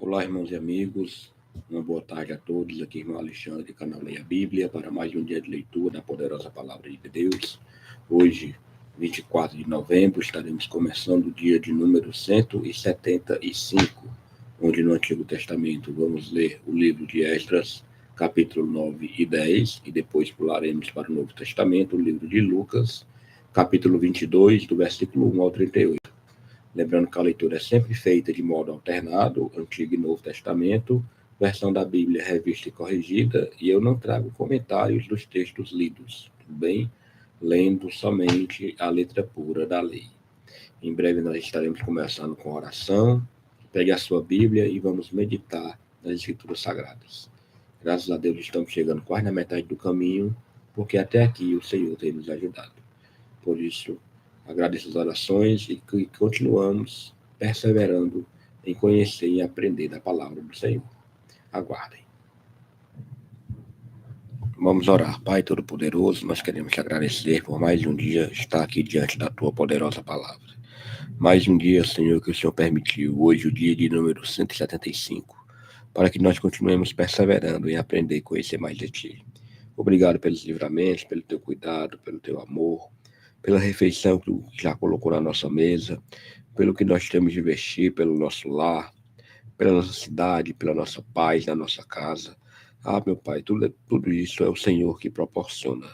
Olá, irmãos e amigos, uma boa tarde a todos. Aqui, irmão Alexandre, do canal Leia a Bíblia, para mais um dia de leitura da poderosa Palavra de Deus. Hoje, 24 de novembro, estaremos começando o dia de número 175, onde no Antigo Testamento vamos ler o livro de Esdras, capítulo 9 e 10, e depois pularemos para o Novo Testamento, o livro de Lucas, capítulo 22, do versículo 1 ao 38. Lembrando que a leitura é sempre feita de modo alternado, Antigo e Novo Testamento, versão da Bíblia revista e corrigida, e eu não trago comentários dos textos lidos, tudo bem? Lendo somente a letra pura da lei. Em breve nós estaremos começando com a oração. Pegue a sua Bíblia e vamos meditar nas Escrituras Sagradas. Graças a Deus estamos chegando quase na metade do caminho, porque até aqui o Senhor tem nos ajudado. Por isso, agradeço as orações e que continuamos perseverando em conhecer e aprender da palavra do Senhor. Aguardem. Vamos orar. Pai Todo-Poderoso, nós queremos te agradecer por mais um dia estar aqui diante da tua poderosa palavra. Mais um dia, Senhor, que o Senhor permitiu, hoje o dia de número 175, para que nós continuemos perseverando em aprender e conhecer mais de ti. Obrigado pelos livramentos, pelo teu cuidado, pelo teu amor, pela refeição que tu já colocou na nossa mesa, pelo que nós temos de vestir, pelo nosso lar, pela nossa cidade, pela nossa paz na nossa casa. Meu Pai, tudo isso é o Senhor que proporciona.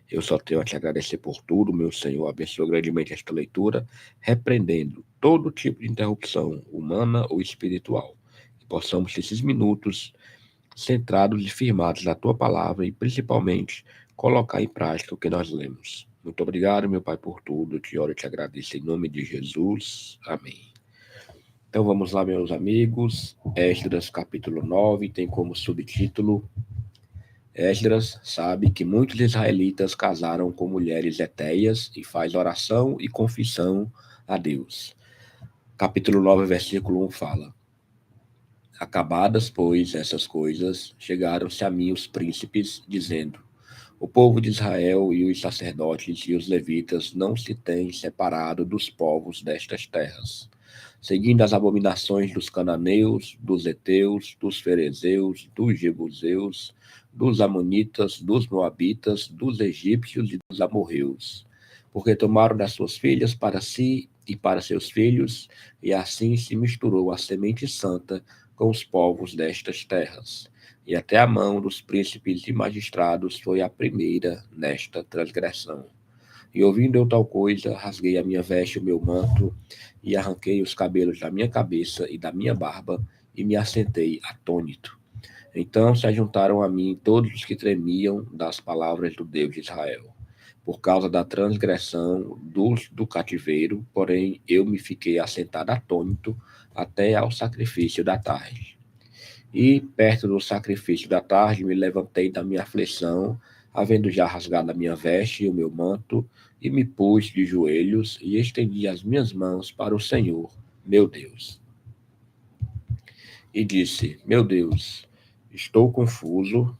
Eu só tenho a te agradecer por tudo, meu Senhor. Abençoa grandemente esta leitura, repreendendo todo tipo de interrupção, humana ou espiritual. Que possamos, nesses minutos, centrados e firmados na tua palavra e, principalmente, colocar em prática o que nós lemos. Muito obrigado, meu Pai, por tudo. Eu te oro e te agradeço em nome de Jesus. Amém. Então vamos lá, meus amigos. Esdras capítulo 9 tem como subtítulo: Esdras sabe que muitos israelitas casaram com mulheres hetéias e faz oração e confissão a Deus. Capítulo 9, versículo 1 fala: Acabadas, pois, essas coisas, chegaram-se a mim os príncipes, dizendo: O povo de Israel e os sacerdotes e os levitas não se têm separado dos povos destas terras, seguindo as abominações dos cananeus, dos heteus, dos ferezeus, dos jebuseus, dos amonitas, dos moabitas, dos egípcios e dos amorreus, porque tomaram das suas filhas para si e para seus filhos, e assim se misturou a semente santa com os povos destas terras. E até a mão dos príncipes e magistrados foi a primeira nesta transgressão. E ouvindo eu tal coisa, rasguei a minha veste e o meu manto, e arranquei os cabelos da minha cabeça e da minha barba, e me assentei atônito. Então se ajuntaram a mim todos os que tremiam das palavras do Deus de Israel, por causa da transgressão do cativeiro, porém eu me fiquei assentado atônito até ao sacrifício da tarde. E, perto do sacrifício da tarde, me levantei da minha aflição, havendo já rasgado a minha veste e o meu manto, e me pus de joelhos e estendi as minhas mãos para o Senhor, meu Deus. E disse: Meu Deus, estou confuso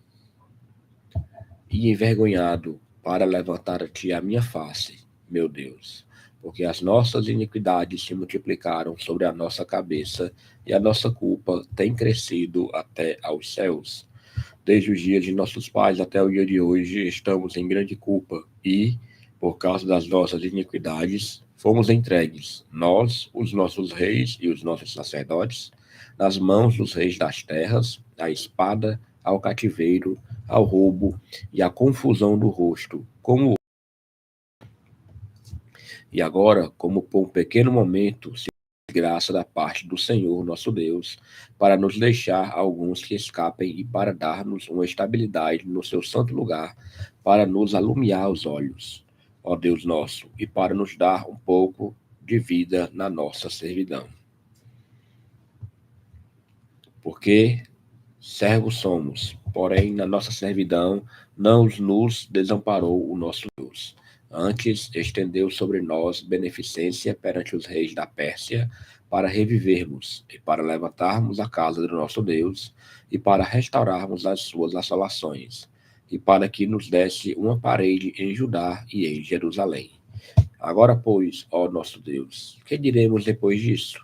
e envergonhado para levantar a ti a minha face, meu Deus, porque as nossas iniquidades se multiplicaram sobre a nossa cabeça e a nossa culpa tem crescido até aos céus. Desde os dias de nossos pais até o dia de hoje, estamos em grande culpa e, por causa das nossas iniquidades, fomos entregues, nós, os nossos reis e os nossos sacerdotes, nas mãos dos reis das terras, à espada, ao cativeiro, ao roubo e à confusão do rosto, E agora, como por um pequeno momento, se graça da parte do Senhor nosso Deus, para nos deixar alguns que escapem e para dar-nos uma estabilidade no seu santo lugar, para nos alumiar os olhos, ó Deus nosso, e para nos dar um pouco de vida na nossa servidão. Porque servos somos, porém na nossa servidão não nos desamparou o nosso Deus. Antes estendeu sobre nós beneficência perante os reis da Pérsia, para revivermos e para levantarmos a casa do nosso Deus e para restaurarmos as suas assolações, e para que nos desse uma parede em Judá e em Jerusalém. Agora, pois, ó nosso Deus, que diremos depois disso?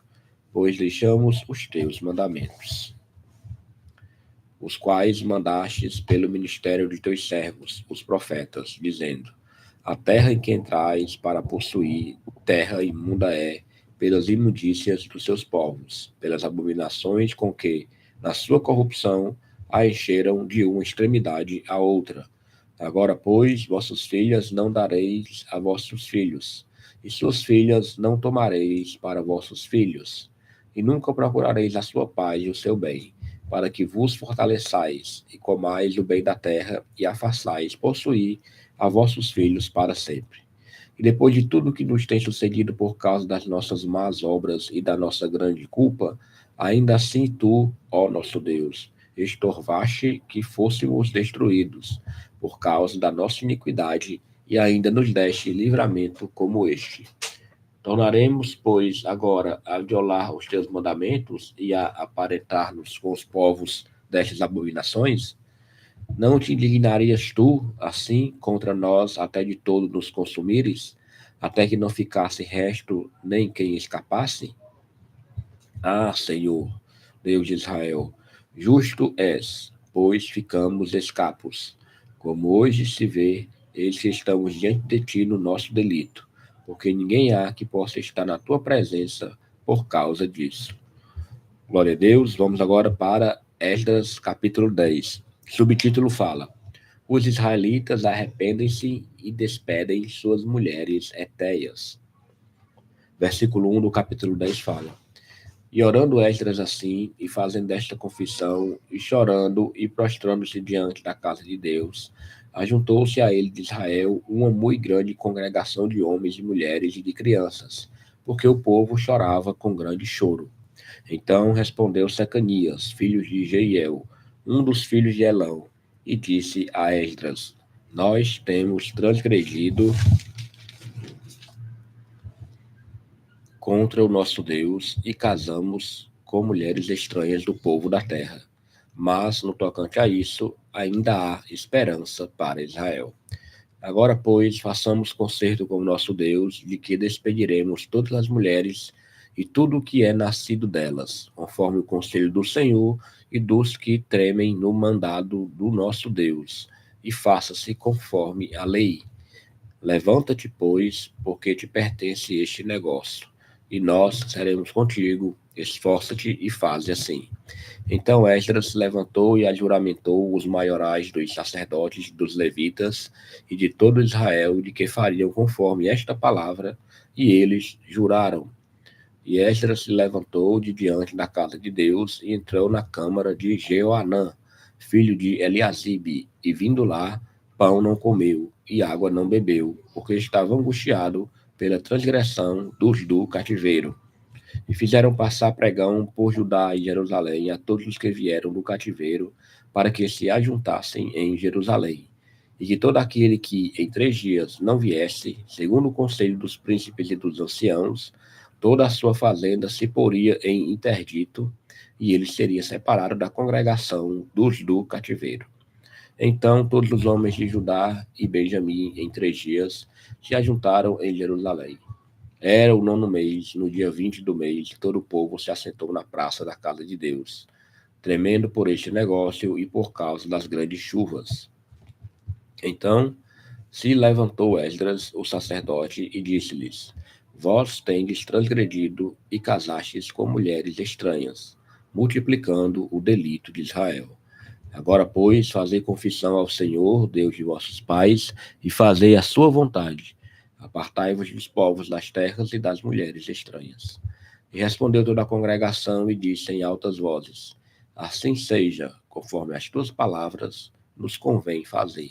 pois deixamos os teus mandamentos, os quais mandastes pelo ministério de teus servos, os profetas, dizendo: a terra em que entrais para possuir, terra imunda é, pelas imundícias dos seus povos, pelas abominações com que, na sua corrupção, a encheram de uma extremidade à outra. Agora, pois, vossas filhas não dareis a vossos filhos, e suas filhas não tomareis para vossos filhos, e nunca procurareis a sua paz e o seu bem, para que vos fortaleçais, e comais o bem da terra, e a façais possuir a vossos filhos para sempre. E depois de tudo que nos tem sucedido por causa das nossas más obras e da nossa grande culpa, ainda assim tu, ó nosso Deus, estorvaste que fôssemos destruídos por causa da nossa iniquidade e ainda nos deste livramento como este. Tornaremos, pois, agora a violar os teus mandamentos e a aparentar-nos com os povos destas abominações? Não te indignarias tu, assim, contra nós, até de todo nos consumires, até que não ficasse resto nem quem escapasse? Ah, Senhor, Deus de Israel, justo és, pois ficamos escapos. Como hoje se vê, eis que estamos diante de ti no nosso delito, porque ninguém há que possa estar na tua presença por causa disso. Glória a Deus. Vamos agora para Esdras, capítulo 10. Subtítulo fala: os israelitas arrependem-se e despedem suas mulheres etéias. Versículo 1 do capítulo 10 fala: e orando Esdras assim, e fazendo esta confissão, e chorando e prostrando-se diante da casa de Deus, ajuntou-se a ele de Israel uma muito grande congregação de homens e mulheres e de crianças, porque o povo chorava com grande choro. Então respondeu Secanias, filho de Jeiel, um dos filhos de Elão, e disse a Esdras: nós temos transgredido contra o nosso Deus e casamos com mulheres estranhas do povo da terra. Mas, no tocante a isso, ainda há esperança para Israel. Agora, pois, façamos concerto com o nosso Deus, de que despediremos todas as mulheres e tudo o que é nascido delas, conforme o conselho do Senhor e dos que tremem no mandado do nosso Deus, e faça-se conforme a lei. Levanta-te, pois, porque te pertence este negócio, e nós seremos contigo, esforça-te e faze assim. Então Esdras se levantou e ajuramentou os maiorais dos sacerdotes, dos levitas e de todo Israel, de que fariam conforme esta palavra, e eles juraram. E Esdras se levantou de diante da casa de Deus e entrou na câmara de Jeoanã, filho de Eliasibe, e vindo lá, pão não comeu e água não bebeu, porque estava angustiado pela transgressão dos do cativeiro. E fizeram passar pregão por Judá e Jerusalém a todos os que vieram do cativeiro, para que se ajuntassem em Jerusalém. E que todo aquele que em 3 dias não viesse, segundo o conselho dos príncipes e dos anciãos, toda a sua fazenda se poria em interdito, e ele seria separado da congregação dos do cativeiro. Então todos os homens de Judá e Benjamim, em 3 dias, se ajuntaram em Jerusalém. Era o 9º mês, no dia 20 do mês, todo o povo se assentou na praça da casa de Deus, tremendo por este negócio e por causa das grandes chuvas. Então se levantou Esdras, o sacerdote, e disse-lhes: vós tendes transgredido e casastes com mulheres estranhas, multiplicando o delito de Israel. Agora, pois, fazei confissão ao Senhor, Deus de vossos pais, e fazei a sua vontade. Apartai-vos dos povos das terras e das mulheres estranhas. E respondeu toda a congregação e disse em altas vozes: assim seja, conforme as tuas palavras nos convém fazer.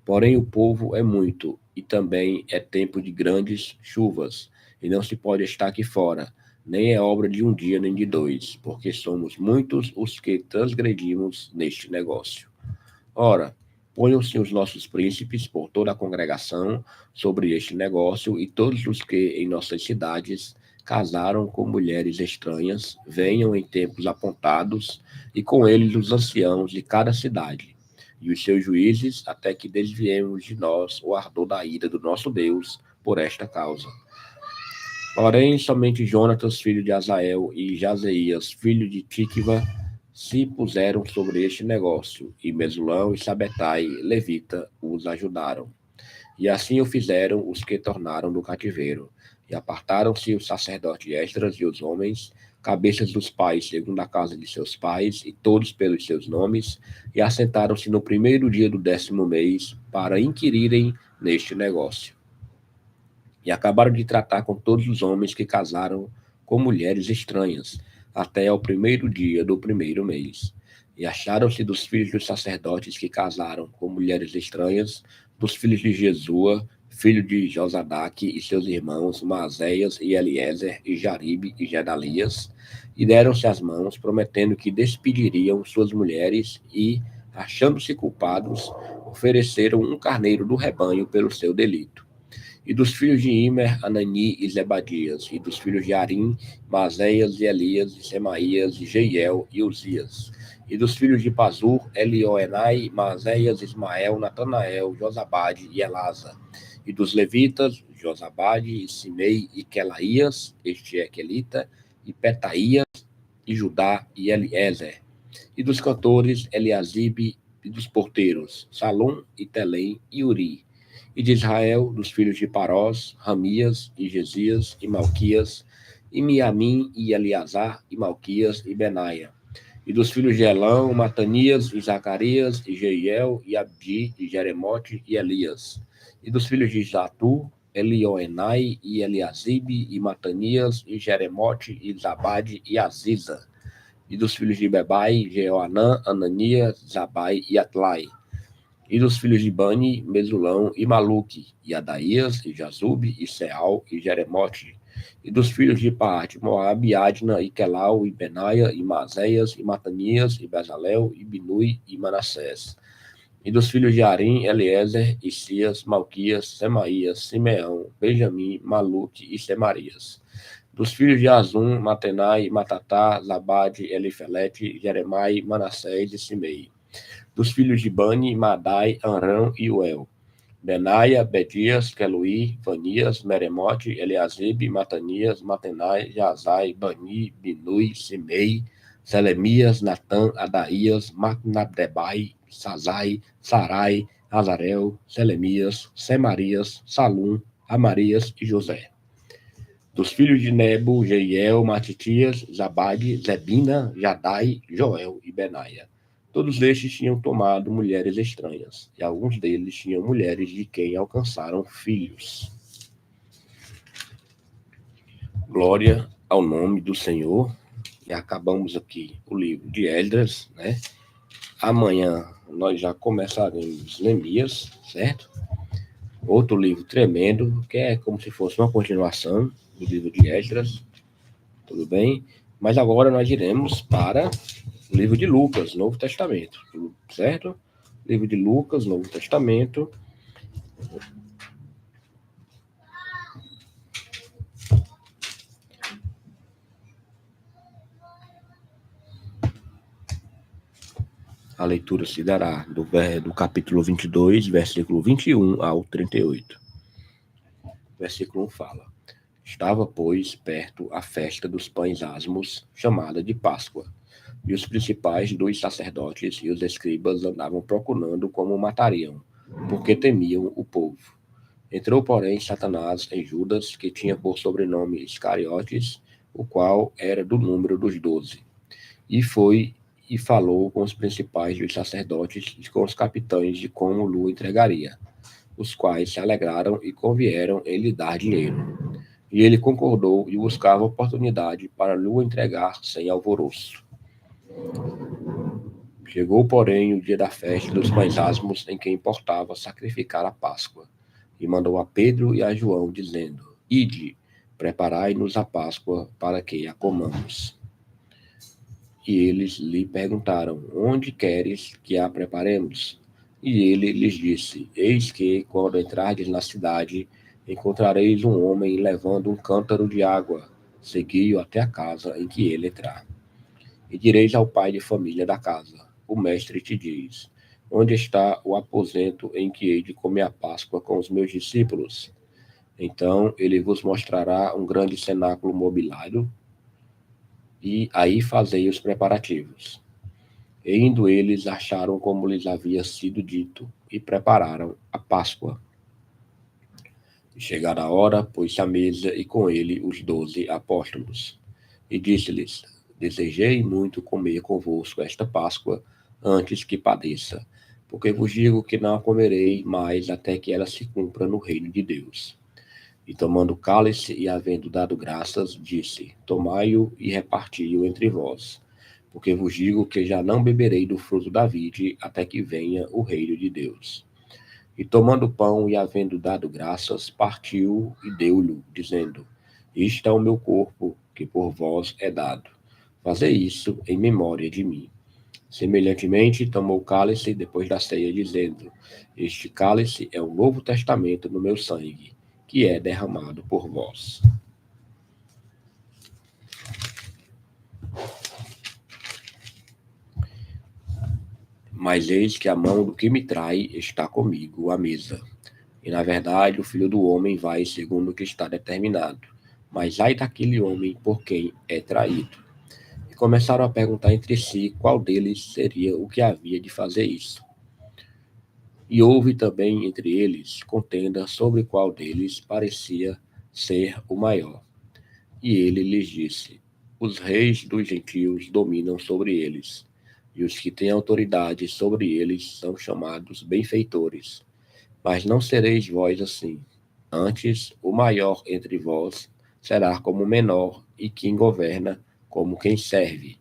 Porém o povo é muito, e também é tempo de grandes chuvas, e não se pode estar aqui fora, nem é obra de um dia nem de 2, porque somos muitos os que transgredimos neste negócio. Ora, ponham-se os nossos príncipes por toda a congregação sobre este negócio, e todos os que em nossas cidades casaram com mulheres estranhas, venham em tempos apontados, e com eles os anciãos de cada cidade, e os seus juízes, até que desviemos de nós o ardor da ira do nosso Deus por esta causa. Porém, somente Jonatas, filho de Azael, e Jazeías, filho de Tíquiva, se puseram sobre este negócio, e Mesulão e Sabetai, levita, os ajudaram. E assim o fizeram os que tornaram do cativeiro. E apartaram-se o sacerdote Esdras e os homens, cabeças dos pais, segundo a casa de seus pais, e todos pelos seus nomes, e assentaram-se no primeiro dia do 10º mês, para inquirirem neste negócio. E acabaram de tratar com todos os homens que casaram com mulheres estranhas, até ao primeiro dia do primeiro mês. E acharam-se dos filhos dos sacerdotes que casaram com mulheres estranhas, dos filhos de Jesua, filho de Josadaque, e seus irmãos Maazéias e Eliezer, e Jaribe e Gedalias, e deram-se as mãos, prometendo que despediriam suas mulheres, e, achando-se culpados, ofereceram um carneiro do rebanho pelo seu delito. E dos filhos de Imer, Anani e Zebadias. E dos filhos de Arim, Mazéias e Elias, e Semaías, e Jeiel e Uzias. E dos filhos de Pazur, Elioenai, Mazéias, Ismael, Natanael, Josabade e Elasa. E dos levitas, Josabade, e Simei e Quelaías, este é Quelita, e Petaías, e Judá e Eliezer. E dos cantores, Eliasibe, e dos porteiros, Salom e Telém e Uri. E de Israel, dos filhos de Parós, Ramias, e Gesias, e Malquias, e Miamim, e Eleazar, e Malquias, e Benaia. E dos filhos de Elão, Matanias, e Zacarias, e Jeiel, e Abdi, e Jeremote, e Elias. E dos filhos de Zatu, Elioenai, e Eliasibe, e Matanias, e Jeremote, e Zabade, e Aziza. E dos filhos de Bebai, Jeoanã, Ananias, Zabai e Atlai. E dos filhos de Bani, Mesulão e Maluque, e Adaías, e Jazube, e Seal, e Jeremote. E dos filhos de Paate, Moabe, Adna, e Quelau, e Benaia, e Mazéias, e Matanias, e Bezalel, e Binui, e Manassés. E dos filhos de Arim, Eliezer, Isias, Malquias, Semaías, Simeão, Benjamim, Maluque e Semarias. Dos filhos de Azum, Matenai, Matatá, Zabade, Elifelete, Jeremai, Manassés e Simei. Dos filhos de Bani, Madai, Anrão e Uel. Benaia, Bedias, Queluí, Vanias, Meremote, Eliasibe, Matanias, Matenai, Jazai, Bani, Binui, Simei, Selemias, Natã, Adaías, Macnadebai, Sazai, Sarai, Azarel, Selemias, Semarias, Salum, Amarias e José. Dos filhos de Nebo, Jeiel, Matitias, Zabade, Zebina, Jadai, Joel e Benaia. Todos estes tinham tomado mulheres estranhas, e alguns deles tinham mulheres de quem alcançaram filhos. Glória ao nome do Senhor. E acabamos aqui o livro de Esdras, né? Amanhã nós já começaremos Neemias, certo? Outro livro tremendo, que é como se fosse uma continuação do livro de Esdras. Tudo bem? Mas agora nós iremos para o livro de Lucas, Novo Testamento, certo? Livro de Lucas, Novo Testamento. A leitura se dará do capítulo 22, versículo 21 ao 38. Versículo 1 fala: Estava, pois, perto a festa dos pães asmos, chamada de Páscoa, e os principais dos sacerdotes e os escribas andavam procurando como matariam, porque temiam o povo. Entrou, porém, Satanás em Judas, que tinha por sobrenome Iscariotes, o qual era do número dos 12. E foi e falou com os principais dos sacerdotes e com os capitães de como lhe entregaria, os quais se alegraram e convieram em lhe dar dinheiro. E ele concordou e buscava oportunidade para lhe entregar sem alvoroço. Chegou, porém, o dia da festa dos pães asmos, em que importava sacrificar a Páscoa. E mandou a Pedro e a João, dizendo: Ide, preparai-nos a Páscoa, para que a comamos. E eles lhe perguntaram: Onde queres que a preparemos? E ele lhes disse: Eis que, quando entrardes na cidade, encontrareis um homem levando um cântaro de água. Segui-o até a casa em que ele entrar. E direis ao pai de família da casa: O mestre te diz: Onde está o aposento em que hei de comer a Páscoa com os meus discípulos? Então ele vos mostrará um grande cenáculo mobiliário, e aí fazei os preparativos. E indo eles, acharam como lhes havia sido dito, e prepararam a Páscoa. E chegada a hora, pôs-se à mesa, e com ele os 12 apóstolos. E disse-lhes: Desejei muito comer convosco esta Páscoa, antes que padeça, porque vos digo que não a comerei mais até que ela se cumpra no reino de Deus. E tomando o cálice e havendo dado graças, disse: Tomai-o e reparti-o entre vós, porque vos digo que já não beberei do fruto da vide até que venha o reino de Deus. E tomando o pão e havendo dado graças, partiu e deu-lhe, dizendo: Isto é o meu corpo, que por vós é dado. Fazei isso em memória de mim. Semelhantemente, tomou o cálice depois da ceia, dizendo: Este cálice é o novo testamento no meu sangue, que é derramado por vós. Mas eis que a mão do que me trai está comigo à mesa. E na verdade o Filho do Homem vai segundo o que está determinado. Mas ai daquele homem por quem é traído. E começaram a perguntar entre si qual deles seria o que havia de fazer isso. E houve também entre eles contenda sobre qual deles parecia ser o maior. E ele lhes disse: Os reis dos gentios dominam sobre eles, e os que têm autoridade sobre eles são chamados benfeitores. Mas não sereis vós assim. Antes, o maior entre vós será como o menor, e quem governa como quem serve.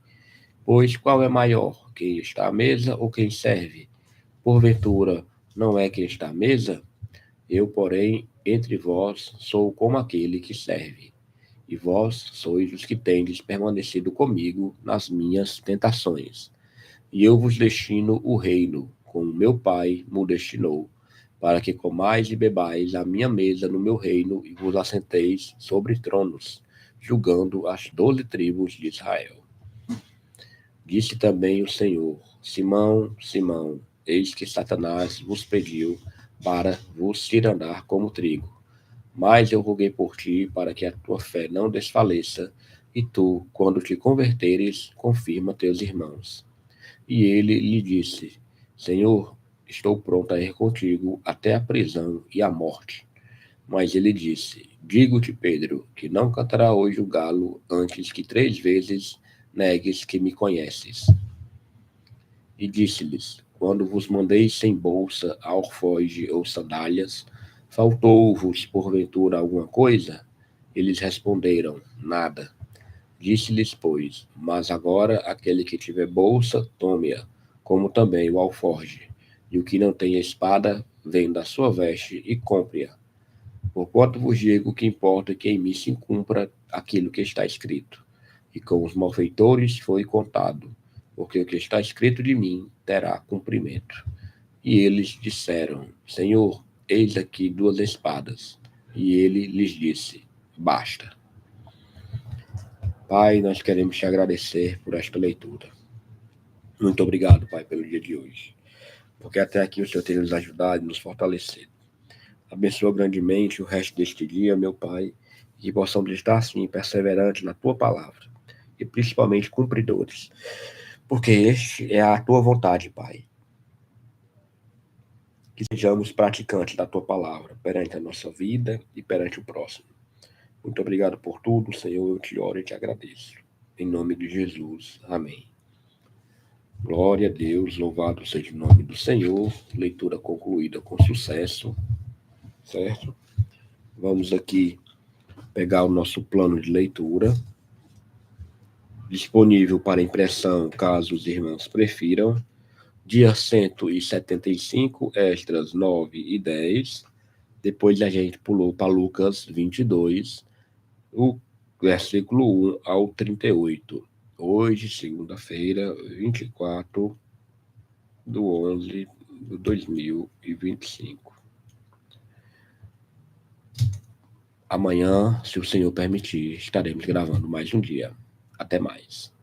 Pois qual é maior, quem está à mesa ou quem serve? Porventura, não é quem está à mesa? Eu, porém, entre vós sou como aquele que serve. E vós sois os que tendes permanecido comigo nas minhas tentações. E eu vos destino o reino, como meu Pai me destinou, para que comais e bebais a minha mesa no meu reino e vos assenteis sobre tronos, julgando as 12 tribos de Israel. Disse também o Senhor: Simão, Simão, eis que Satanás vos pediu para vos tiranar como trigo. Mas eu roguei por ti para que a tua fé não desfaleça, e tu, quando te converteres, confirma teus irmãos. E ele lhe disse: Senhor, estou pronto a ir contigo até a prisão e a morte. Mas ele disse: Digo-te, Pedro, que não cantará hoje o galo antes que 3 vezes negues que me conheces. E disse-lhes: Quando vos mandei sem bolsa, alforge ou sandálias, faltou-vos porventura alguma coisa? Eles responderam: Nada. Disse-lhes, pois: Mas agora aquele que tiver bolsa, tome-a, como também o alforge. E o que não tem espada, venda a sua veste e compre-a. Porquanto vos digo que importa que em mim se cumpra aquilo que está escrito. E com os malfeitores foi contado, porque o que está escrito de mim terá cumprimento. E eles disseram: Senhor, eis aqui 2 espadas. E ele lhes disse: Basta. Pai, nós queremos te agradecer por esta leitura. Muito obrigado, Pai, pelo dia de hoje, porque até aqui o Senhor tem nos ajudado e nos fortalecido. Abençoa grandemente o resto deste dia, meu Pai, e que possamos estar, assim, perseverantes na Tua palavra, e principalmente cumpridores, porque este é a Tua vontade, Pai. Que sejamos praticantes da Tua palavra, perante a nossa vida e perante o próximo. Muito obrigado por tudo, Senhor, eu te oro e te agradeço. Em nome de Jesus, amém. Glória a Deus, louvado seja o nome do Senhor. Leitura concluída com sucesso, certo? Vamos aqui pegar o nosso plano de leitura, disponível para impressão, caso os irmãos prefiram. Dia 175, extras 9 e 10. Depois a gente pulou para Lucas 22, o versículo 1 ao 38. Hoje, segunda-feira, 24/11/2025. Amanhã, se o Senhor permitir, estaremos gravando mais um dia. Até mais.